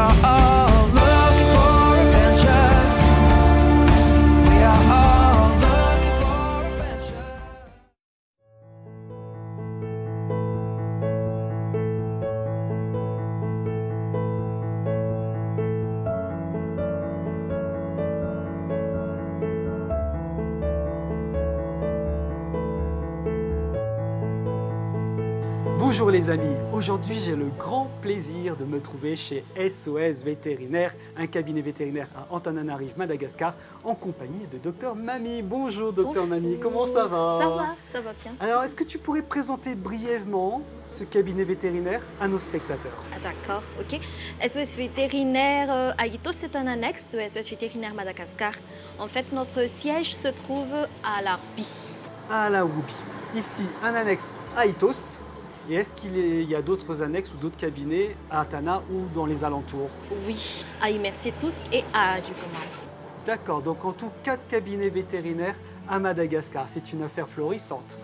are all looking for adventure. We are all looking for adventure. Bonjour les amis, aujourd'hui j'ai le grand plaisir de me trouver chez SOS Vétérinaire, un cabinet vétérinaire à Antananarive, Madagascar, en compagnie de Dr Mamie. Bonjour Dr Mamie, comment ça va? Ça va bien. Alors est-ce que tu pourrais présenter brièvement ce cabinet vétérinaire à nos spectateurs? Ah, d'accord, ok. SOS Vétérinaire Aïtos, c'est un annexe de SOS Vétérinaire Madagascar. En fait, notre siège se trouve à l'Arbi. À la Woubi. Ici, un annexe à Itos. Et est-ce qu'il y a d'autres annexes ou d'autres cabinets à Atana ou dans les alentours? Oui, à Immersétous et à Adjoufouma. D'accord, donc en tout 4 cabinets vétérinaires à Madagascar. C'est une affaire florissante.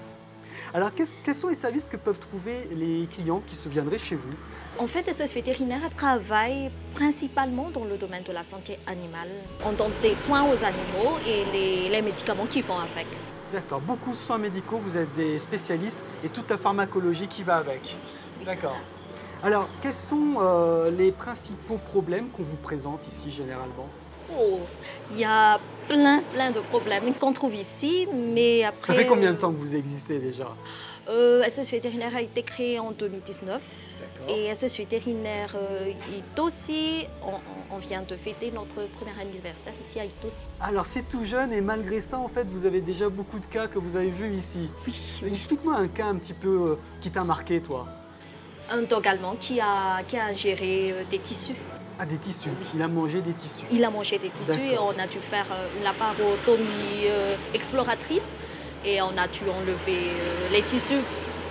Alors quels sont les services que peuvent trouver les clients qui se viendraient chez vous? En fait, SOS Vétérinaire travaille principalement dans le domaine de la santé animale. On donne des soins aux animaux et les médicaments qui vont avec. D'accord, beaucoup de soins médicaux, vous êtes des spécialistes et toute la pharmacologie qui va avec. Oui, d'accord. c'est ça. Alors, quels sont les principaux problèmes qu'on vous présente ici généralement? Oh, il y a plein de problèmes qu'on trouve ici, mais après... Ça fait combien de temps que vous existez déjà? SOS Vétérinaire a été créé en 2019 et SOS Vétérinaire Itosi, on vient de fêter notre premier anniversaire ici à Itosi. Alors c'est tout jeune et malgré ça, en fait, vous avez déjà beaucoup de cas que vous avez vus ici. Oui. Explique-moi un cas un petit peu qui t'a marqué, toi. Un dog allemand qui a ingéré des tissus. Ah, des tissus. Il a mangé des tissus. Il a mangé des tissus et on a dû faire une laparotomie exploratrice. Et on a dû enlever les tissus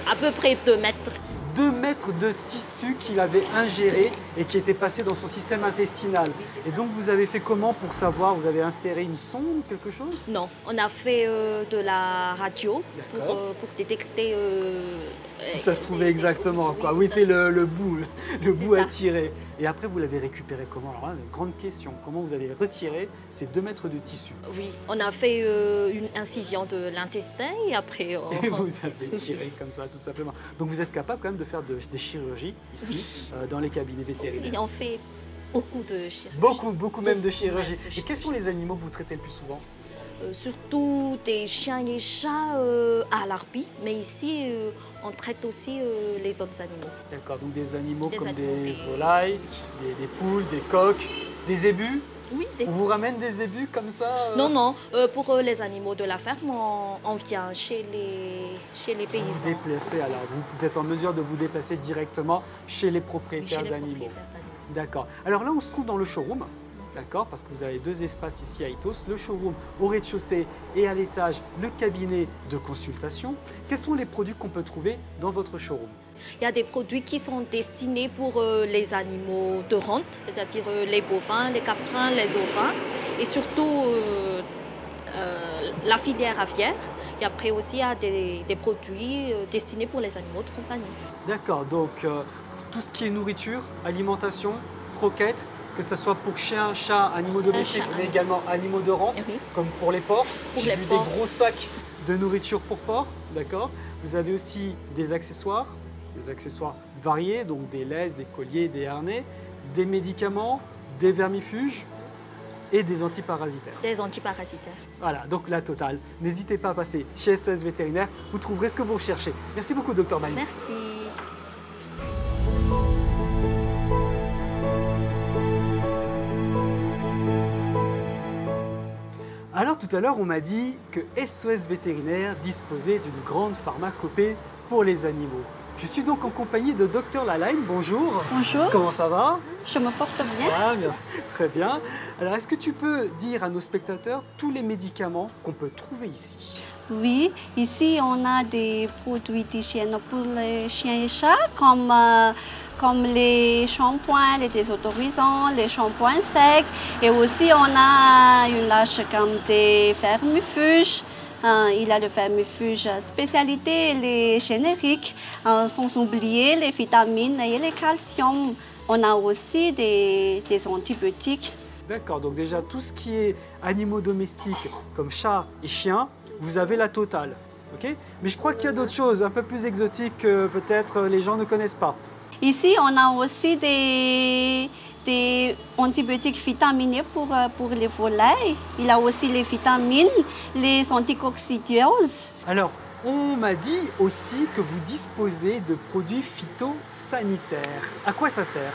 à peu près 2 mètres. 2 mètres de tissu qu'il avait ingéré et qui était passé dans son système intestinal. Oui, c'est et ça. donc vous avez fait comment pour savoir? Vous avez inséré une sonde, quelque chose? Non, on a fait de la radio pour détecter... Où ça se trouvait exactement, quoi. Où ça était se- le bout, le bout ça. à tirer. Et après, vous l'avez récupéré comment? Alors là, une grande question. Comment vous avez retiré ces 2 mètres de tissu? Oui, on a fait une incision de l'intestin et après... Et vous avez tiré comme ça, tout simplement. Donc vous êtes capable quand même de faire des chirurgies ici, dans les cabinets vétérinaires. Et on fait beaucoup de chirurgie. Beaucoup même de chirurgie. Ouais, de Et chirurgie. quels sont les animaux que vous traitez le plus souvent? Surtout des chiens et chats à l'Arbi, mais ici on traite aussi les autres animaux. D'accord, donc des animaux Des comme animaux, des des- volailles, des poules, des coqs, des zébus. Oui, On vous ramène des zébus comme ça Non, pour les animaux de la ferme, on vient chez les Vous paysans. déplacez, alors vous êtes en mesure de vous déplacer directement chez les Oui, propriétaires chez les d'animaux. propriétaires d'animaux. D'accord. Alors là, on se trouve dans le showroom. D'accord, parce que vous avez 2 espaces ici à Itos, le showroom au rez-de-chaussée et à l'étage, le cabinet de consultation. Quels sont les produits qu'on peut trouver dans votre showroom? Il y a des produits qui sont destinés pour les animaux de rente, c'est-à-dire les bovins, les caprins, les ovins, et surtout la filière aviaire. Et après aussi, il y a des produits destinés pour les animaux de compagnie. D'accord, donc tout ce qui est nourriture, alimentation, croquettes, que ce soit pour chiens, chats, animaux domestiques, chat, mais également animaux de rente, Oui. comme pour les porcs. Pour J'ai les vu porcs. des gros sacs de nourriture pour porcs, d'accord. Vous avez aussi des accessoires variés, donc des laisses, des colliers, des harnais, des médicaments, des vermifuges et des antiparasitaires. Des antiparasitaires. Voilà, donc la totale. N'hésitez pas à passer chez SOS Vétérinaire, vous trouverez ce que vous recherchez. Merci beaucoup, Dr Mani. Merci. Alors tout à l'heure, on m'a dit que SOS Vétérinaire disposait d'une grande pharmacopée pour les animaux. Je suis donc en compagnie de Dr Lalaine. Bonjour. Bonjour, Comment ça va? je me porte bien. Ah, bien. Très bien. Alors, est-ce que tu peux dire à nos spectateurs tous les médicaments qu'on peut trouver ici? Oui, ici on a des produits d'hygiène pour les chiens et chats comme les shampoings, les désodorisants, les shampoings secs. Et aussi on a une lâche gamme des vermifuges, Il a le vermifuge spécialité, les génériques, sans oublier les vitamines et les calcium. On a aussi des antibiotiques. D'accord, donc déjà tout ce qui est animaux domestiques comme chats et chiens, vous avez la totale. Ok. Mais je crois qu'il y a d'autres choses un peu plus exotiques que peut-être les gens ne connaissent pas. Ici, on a aussi des antibiotiques vitaminés pour les volailles. Il a aussi les vitamines, les anticoccidioses. Alors, on m'a dit aussi que vous disposez de produits phytosanitaires. À quoi ça sert?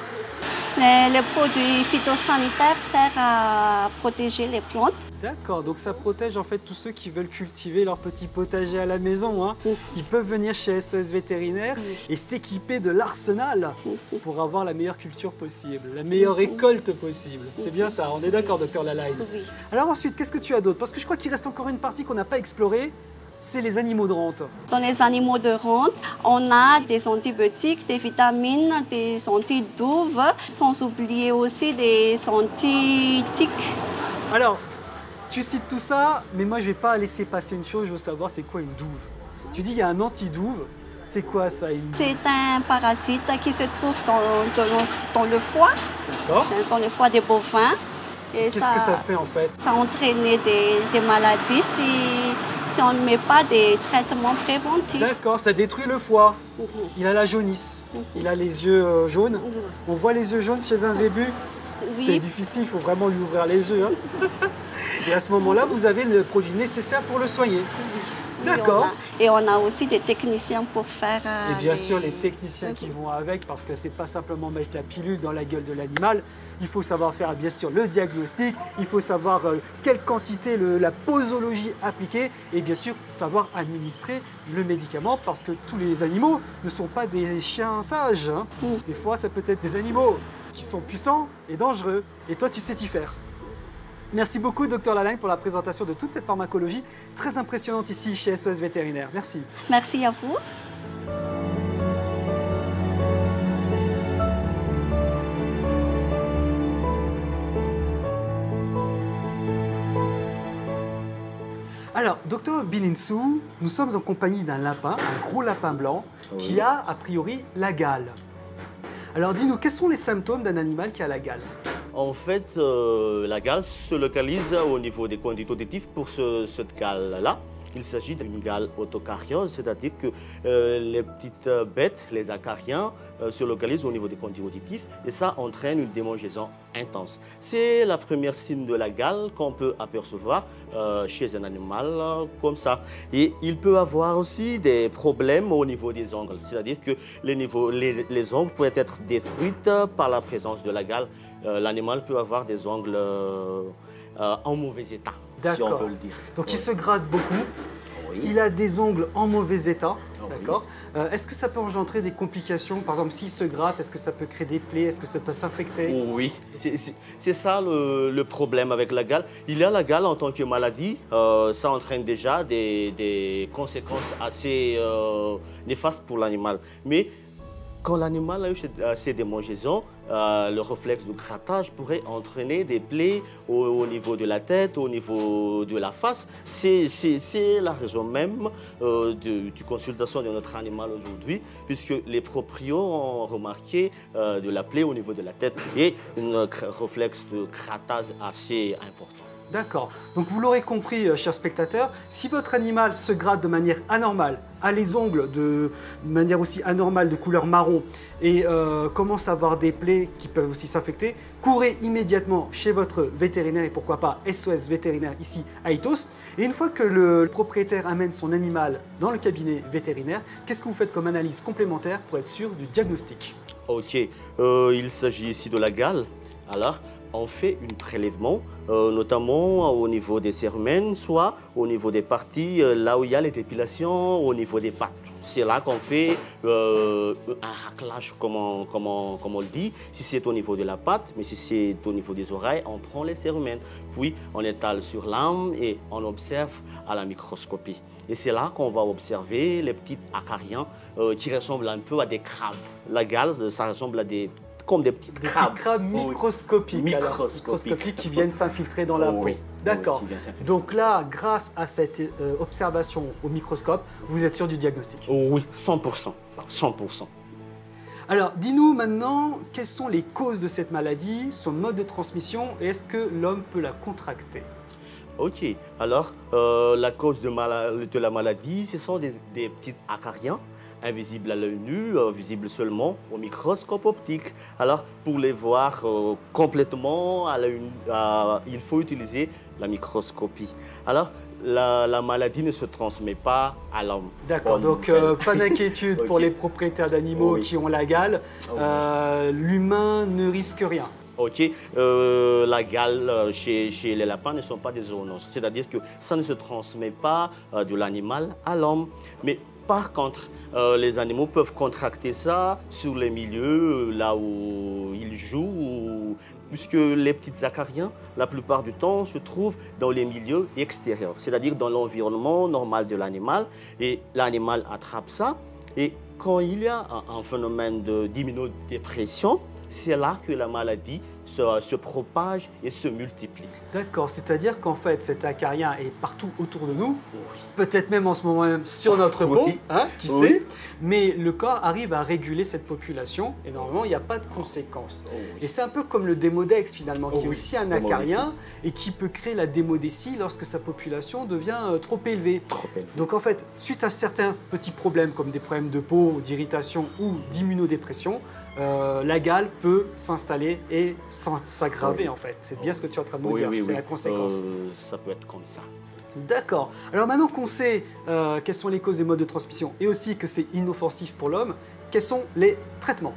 Les produits phytosanitaires servent à protéger les plantes. D'accord, donc ça protège en fait tous ceux qui veulent cultiver leur petit potager à la maison. Hein. Ils peuvent venir chez SOS Vétérinaire et s'équiper de l'arsenal pour avoir la meilleure culture possible, la meilleure récolte possible. C'est bien ça, on est d'accord, docteur Lalaine? Oui. Alors ensuite, qu'est-ce que tu as d'autre? Parce que je crois qu'il reste encore une partie qu'on n'a pas explorée, c'est les animaux de rente. Dans les animaux de rente, on a des antibiotiques, des vitamines, des antidouves, sans oublier aussi des antitiques. Alors, tu cites tout ça, mais moi je vais pas laisser passer une chose, je veux savoir c'est quoi une douve. Tu dis il y a un antidouve, c'est quoi ça une... C'est un parasite qui se trouve dans le foie, D'accord. dans le foie des bovins. Qu'est-ce que ça fait en fait? Ça entraîne des maladies si on ne met pas des traitements préventifs. D'accord, ça détruit le foie. Il a la jaunisse, il a les yeux jaunes. On voit les yeux jaunes chez un zébu. Oui. C'est difficile, il faut vraiment lui ouvrir les yeux. Hein. Et à ce moment-là, vous avez le produit nécessaire pour le soigner. D'accord. Et on a aussi des techniciens pour faire... Et bien sûr, les techniciens qui vont avec, parce que c'est pas simplement mettre la pilule dans la gueule de l'animal. Il faut savoir faire, bien sûr, le diagnostic. Il faut savoir quelle quantité, la posologie appliquée. Et bien sûr, savoir administrer le médicament, parce que tous les animaux ne sont pas des chiens sages. Hein. Des fois, ça peut être des animaux qui sont puissants et dangereux. Et toi, tu sais t'y faire. Merci beaucoup, Dr Lalaine, pour la présentation de toute cette pharmacologie très impressionnante ici chez SOS Vétérinaire. Merci. Merci à vous. Alors, Dr Bininsou, nous sommes en compagnie d'un lapin, un gros lapin blanc, qui a priori la gale. Alors, dis-nous, quels sont les symptômes d'un animal qui a la gale? En fait, la gale se localise au niveau des conduites auditives pour cette gale-là. Il s'agit d'une gale autocariose, c'est-à-dire que les petites bêtes, les acariens, se localisent au niveau des conduits auditifs et ça entraîne une démangeaison intense. C'est la première signe de la gale qu'on peut apercevoir chez un animal comme ça. Et il peut avoir aussi des problèmes au niveau des ongles, c'est-à-dire que les ongles peuvent être détruits par la présence de la gale. L'animal peut avoir des ongles en mauvais état, si on peut le dire. Donc il se gratte beaucoup, Oui. il a des ongles en mauvais état, oui. d'accord. Est-ce que ça peut engendrer des complications? Par exemple, s'il se gratte, est-ce que ça peut créer des plaies? Est-ce que ça peut s'infecter? Oui, c'est ça le problème avec la gale. Il y a la gale en tant que maladie, ça entraîne déjà des conséquences assez néfastes pour l'animal. Mais quand l'animal a eu ces démangeaisons, le réflexe de grattage pourrait entraîner des plaies au niveau de la tête, au niveau de la face. C'est la raison même du consultation de notre animal aujourd'hui, puisque les proprios ont remarqué de la plaie au niveau de la tête et un réflexe de grattage assez important. D'accord. Donc vous l'aurez compris, chers spectateurs, si votre animal se gratte de manière anormale, a les ongles de manière aussi anormale de couleur marron et commence à avoir des plaies qui peuvent aussi s'infecter, courez immédiatement chez votre vétérinaire et pourquoi pas SOS Vétérinaire ici à Itos. Et une fois que le propriétaire amène son animal dans le cabinet vétérinaire, qu'est-ce que vous faites comme analyse complémentaire pour être sûr du diagnostic? Ok, il s'agit ici de la gale. Alors, on fait un prélèvement, notamment au niveau des cérumen, soit au niveau des parties là où il y a les dépilations, au niveau des pattes. C'est là qu'on fait un raclage, comme on le dit. Si c'est au niveau de la patte, mais si c'est au niveau des oreilles, on prend les cérumen. Puis on étale sur l'âme et on observe à la microscopie. Et c'est là qu'on va observer les petits acariens qui ressemblent un peu à des crabes. La gale, ça ressemble à comme des petits crabes. Des petits crabes microscopiques, Microscopiques qui viennent s'infiltrer dans la peau. Oui. D'accord. qui vient s'infecter. Donc là, grâce à cette observation au microscope, vous êtes sûr du diagnostic. Oh oui, 100%. 100%. Alors, dis-nous maintenant, quelles sont les causes de cette maladie, son mode de transmission et est-ce que l'homme peut la contracter? Ok, alors la cause de la maladie, ce sont des petits acariens invisibles à l'œil nu, visibles seulement au microscope optique. Alors pour les voir complètement à l'œil nu, il faut utiliser la microscopie. Alors la maladie ne se transmet pas à l'homme. D'accord, Comme donc pas d'inquiétude pour Ok. les propriétaires d'animaux Oui. qui ont la gale. L'humain ne risque rien. Ok, la gale chez les lapins ne sont pas des zoonoses, c'est-à-dire que ça ne se transmet pas de l'animal à l'homme. Mais par contre, les animaux peuvent contracter ça sur les milieux là où ils jouent, puisque les petits acariens, la plupart du temps, se trouvent dans les milieux extérieurs, c'est-à-dire dans l'environnement normal de l'animal, et l'animal attrape ça. Et quand il y a un phénomène d'immunodépression, c'est là que la maladie se propage et se multiplie. D'accord, c'est-à-dire qu'en fait cet acarien est partout autour de nous, peut-être même en ce moment même sur notre peau, Oui. hein, qui Oui. sait, mais le corps arrive à réguler cette population et normalement il n'y a pas de conséquences. Et c'est un peu comme le démodex finalement, qui est Oui, aussi un démodécie. acarien et qui peut créer la démodécie lorsque sa population devient trop élevée. Trop élevé. Donc en fait, suite à certains petits problèmes comme des problèmes de peau, d'irritation ou d'immunodépression, la gale peut s'installer et s'aggraver Oui. en fait. C'est bien ce que tu es en train de nous Oui, dire, oui, c'est oui. la conséquence. Ça peut être comme ça. D'accord. Alors maintenant qu'on sait quelles sont les causes et modes de transmission et aussi que c'est inoffensif pour l'homme, quels sont les traitements?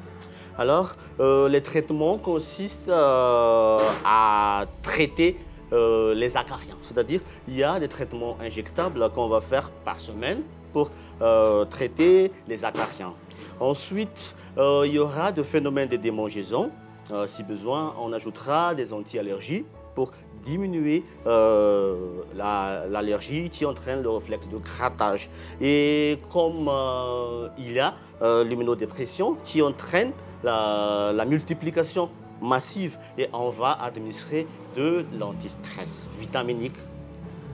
Alors, les traitements consistent à traiter les acariens. C'est-à-dire, il y a des traitements injectables qu'on va faire par semaine pour traiter les acariens. Ensuite, il y aura des phénomènes de démangeaison. Si besoin, on ajoutera des anti-allergies pour diminuer l'allergie qui entraîne le réflexe de grattage. Et comme il y a l'immunodépression qui entraîne la multiplication massive, et on va administrer de l'antistress vitaminique.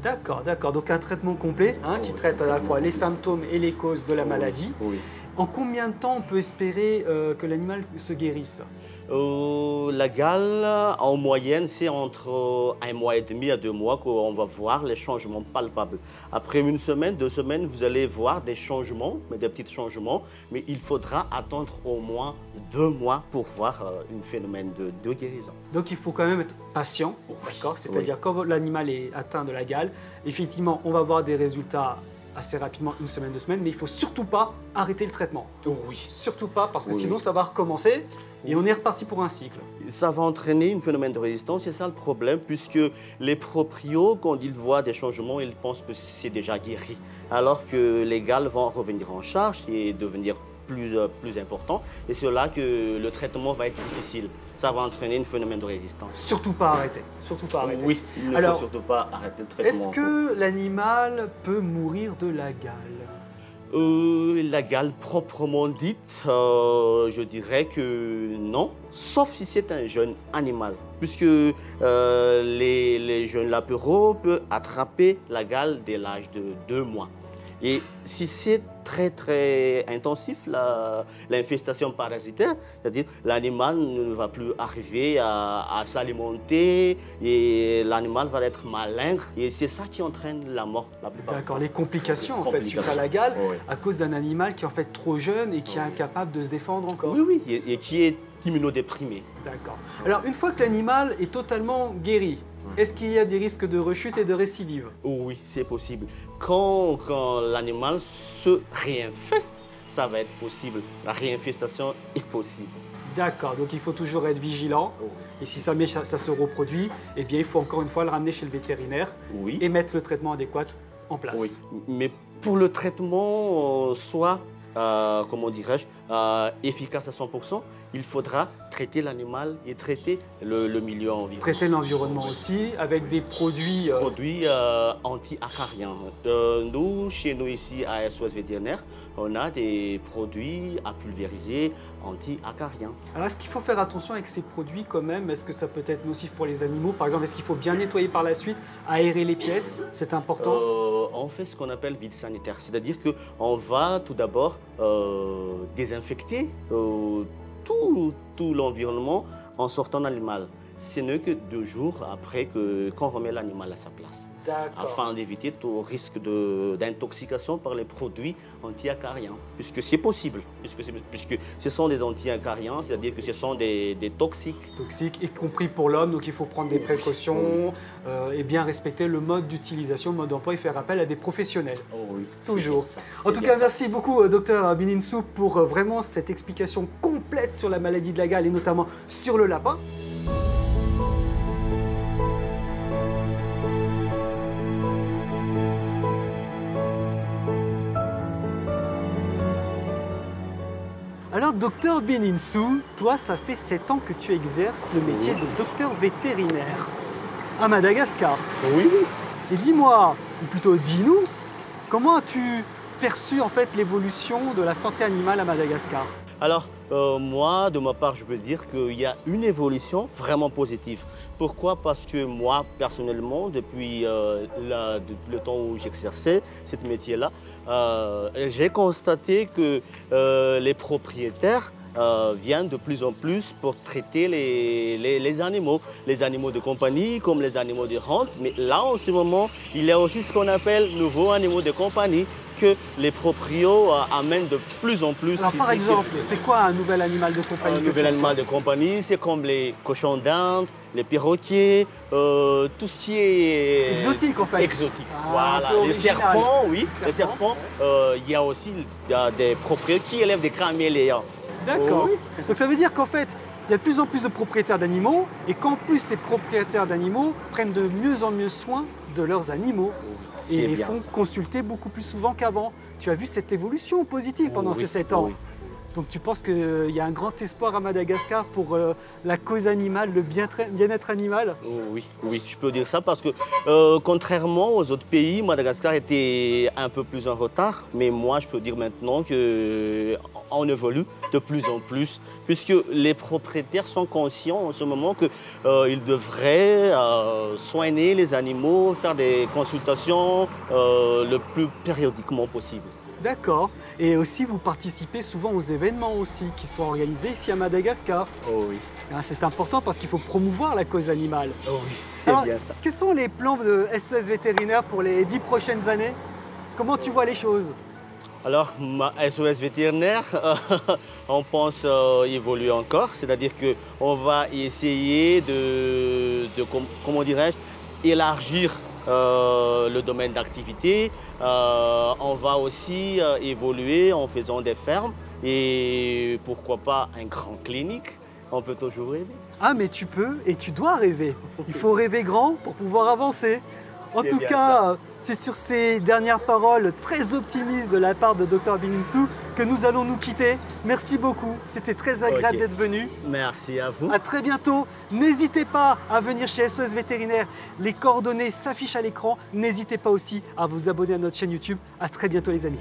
D'accord, d'accord. Donc un traitement complet hein, qui Oui, traite à la traitement fois les complet. symptômes et les causes de la maladie. Oui. En combien de temps on peut espérer que l'animal se guérisse? La gale, en moyenne, c'est entre 1 mois et demi à 2 mois qu'on va voir les changements palpables. Après 1 semaine, 2 semaines, vous allez voir des changements, mais des petits changements, mais il faudra attendre au moins 2 mois pour voir un phénomène de guérison. Donc il faut quand même être patient, d'accord? C'est-à-dire quand l'animal est atteint de la gale, effectivement on va voir des résultats assez rapidement, 1 semaine, 2 semaines, mais il ne faut surtout pas arrêter le traitement. Oui. Surtout pas, parce que Oui, sinon oui. ça va recommencer et on est reparti pour un cycle. Ça va entraîner un phénomène de résistance, c'est ça le problème, puisque les proprios, quand ils voient des changements, ils pensent que c'est déjà guéri, alors que les gales vont revenir en charge et devenir plus important, et c'est là que le traitement va être difficile. Ça va entraîner un phénomène de résistance. Surtout pas arrêter, surtout pas arrêter. Oui, il ne Alors, faut surtout pas arrêter le traitement. Est-ce que l'animal peut mourir de la gale? La gale proprement dite, je dirais que non, sauf si c'est un jeune animal, puisque les jeunes lapéros peuvent attraper la gale dès l'âge de 2 mois. Et si c'est très intensif, l'infestation parasitaire, c'est-à-dire l'animal ne va plus arriver à s'alimenter et l'animal va être malingre. Et c'est ça qui entraîne la mort la plupart du temps. D'accord, les complications en fait suite à la gale, Oui. à cause d'un animal qui est en fait trop jeune et qui est incapable de se défendre encore. Oui, et qui est immunodéprimé. D'accord. Alors une fois que l'animal est totalement guéri, est-ce qu'il y a des risques de rechute et de récidive? Oui, c'est possible. Quand l'animal se réinfeste, ça va être possible. La réinfestation est possible. D'accord, donc il faut toujours être vigilant. Et si ça se reproduit, eh bien il faut encore une fois le ramener chez le vétérinaire Oui. et mettre le traitement adéquat en place. Oui. Mais pour le traitement, soit, comment dirais-je, efficace à 100%, il faudra traiter l'animal et traiter le milieu environnant. Traiter l'environnement aussi avec des produits... Produits anti-acariens. Nous, chez nous ici à SOS Vétérinaire, on a des produits à pulvériser anti-acariens. Alors est-ce qu'il faut faire attention avec ces produits quand même? Est-ce que ça peut être nocif pour les animaux? Par exemple, est-ce qu'il faut bien nettoyer par la suite, aérer les pièces? C'est important. On fait ce qu'on appelle vide sanitaire, c'est-à-dire qu'on va tout d'abord désinfecter tout l'environnement en sortant l'animal. Ce n'est que 2 jours après qu'on remet l'animal à sa place. Afin d'éviter tout risque d'intoxication par les produits anti-acariens, puisque c'est possible, puisque ce sont des anti-acariens, c'est-à-dire que ce sont des toxiques. Toxiques, y compris pour l'homme, donc il faut prendre des précautions et bien respecter le mode d'utilisation, le mode d'emploi et faire appel à des professionnels. Oh oui, toujours. En tout cas, merci beaucoup, docteur Bininsou, pour vraiment cette explication complète sur la maladie de la gale et notamment sur le lapin. Alors, docteur Bininsou, toi, ça fait 7 ans que tu exerces le métier de docteur vétérinaire à Madagascar. Oui. Et dis-moi, ou plutôt dis-nous, comment as-tu perçu en fait l'évolution de la santé animale à Madagascar? Alors, moi, de ma part, je peux dire qu'il y a une évolution vraiment positive. Pourquoi? Parce que moi, personnellement, depuis le temps où j'exerçais ce métier-là, j'ai constaté que les propriétaires viennent de plus en plus pour traiter les animaux de compagnie comme les animaux de rente. Mais là, en ce moment, il y a aussi ce qu'on appelle nouveaux animaux de compagnie que les proprios amènent de plus en plus. Alors, par exemple, c'est quoi un nouvel animal de compagnie? Un nouvel animal de compagnie, c'est comme les cochons d'Inde, les perroquets, tout ce qui est exotique en fait. Exotique, voilà. Les serpents, oui. Les serpents, il y a aussi des propriétaires qui élèvent des caméléons. D'accord. Oui. Donc ça veut dire qu'en fait, il y a de plus en plus de propriétaires d'animaux et qu'en plus ces propriétaires d'animaux prennent de mieux en mieux soin de leurs animaux et les font consulter beaucoup plus souvent qu'avant. Tu as vu cette évolution positive pendant ces 7 ans. Oui. Donc tu penses qu'il y a un grand espoir à Madagascar pour la cause animale, le bien-être animal? Oui, je peux dire ça parce que contrairement aux autres pays, Madagascar était un peu plus en retard. Mais moi, je peux dire maintenant qu'on évolue de plus en plus puisque les propriétaires sont conscients en ce moment qu'ils devraient soigner les animaux, faire des consultations le plus périodiquement possible. D'accord. Et aussi, vous participez souvent aux événements aussi qui sont organisés ici à Madagascar. Oh oui. C'est important parce qu'il faut promouvoir la cause animale. Oh oui, c'est bien ça. Quels sont les plans de SOS Vétérinaire pour les 10 prochaines années? Comment tu vois les choses? Alors, ma SOS Vétérinaire, on pense évoluer encore. C'est-à-dire qu'on va essayer comment dirais-je, élargir le domaine d'activité. On va aussi évoluer en faisant des fermes et pourquoi pas un grand clinique. On peut toujours rêver. Ah mais tu peux et tu dois rêver. Il faut rêver grand pour pouvoir avancer. En tout cas, c'est sur ces dernières paroles très optimistes de la part de Dr Bininsou que nous allons nous quitter. Merci beaucoup, c'était très agréable d'être venu. Merci à vous. À très bientôt. N'hésitez pas à venir chez SOS Vétérinaire. Les coordonnées s'affichent à l'écran. N'hésitez pas aussi à vous abonner à notre chaîne YouTube. À très bientôt les amis.